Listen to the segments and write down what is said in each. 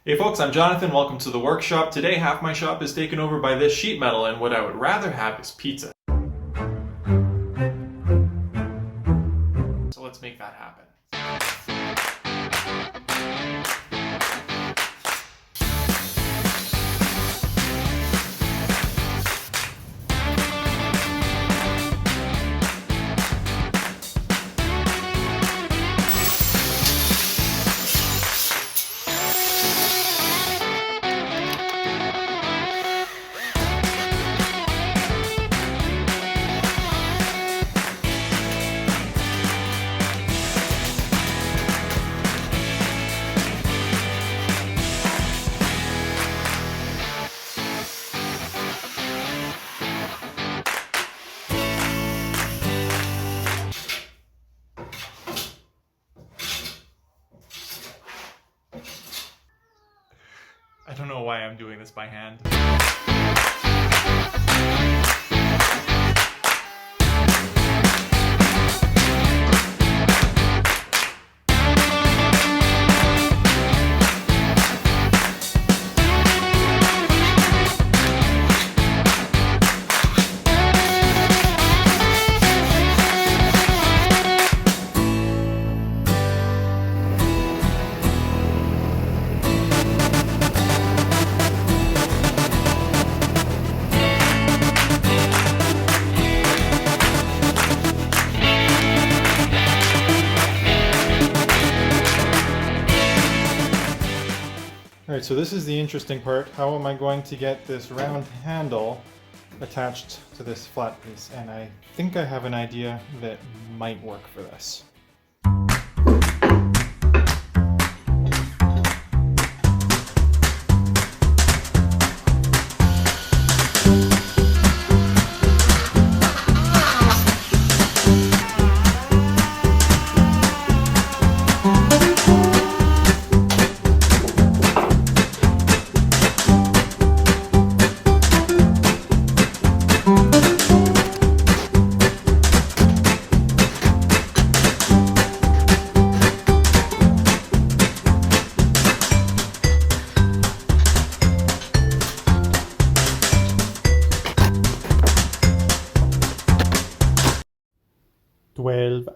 Hey folks, I'm Jonathan. Welcome to the workshop. Today, half my shop is taken over by this sheet metal, and what I would rather have is pizza. So let's make that happen. I don't know why I'm doing this by hand. Alright, so this is the interesting part. How am I going to get this round handle attached to this flat piece? And I think I have an idea that might work for this.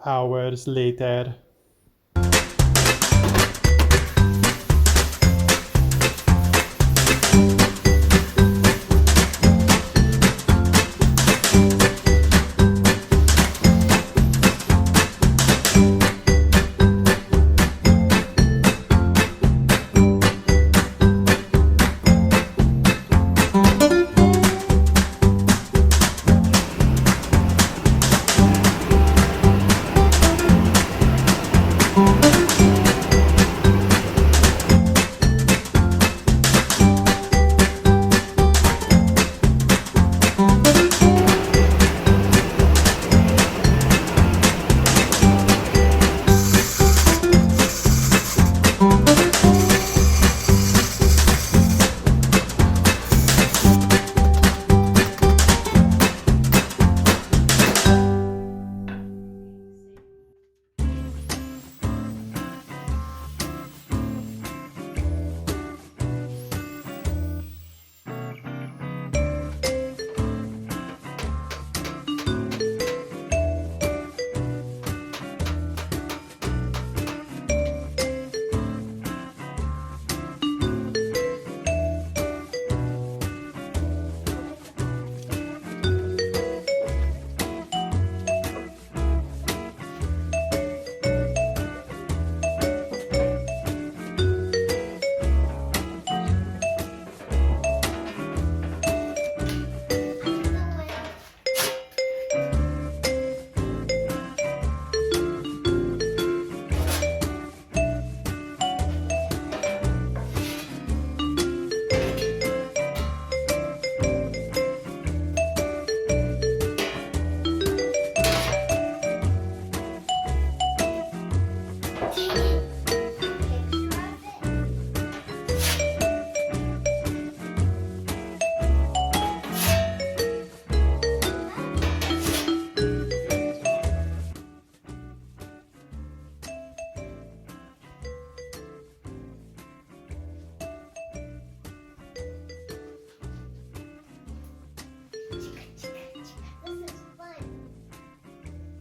Hours later.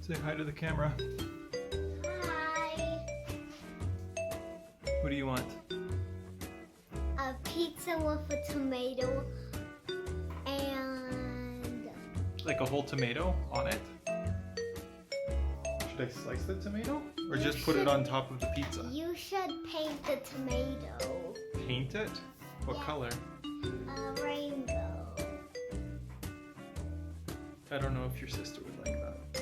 Say hi to the camera. Hi. What do you want? A pizza with a tomato and Like a whole tomato on it? Should I slice the tomato? Or You just put it should- on top of the pizza? you should paint the tomato Paint it? What Yeah. color? a rainbow. I don't know if your sister would like that.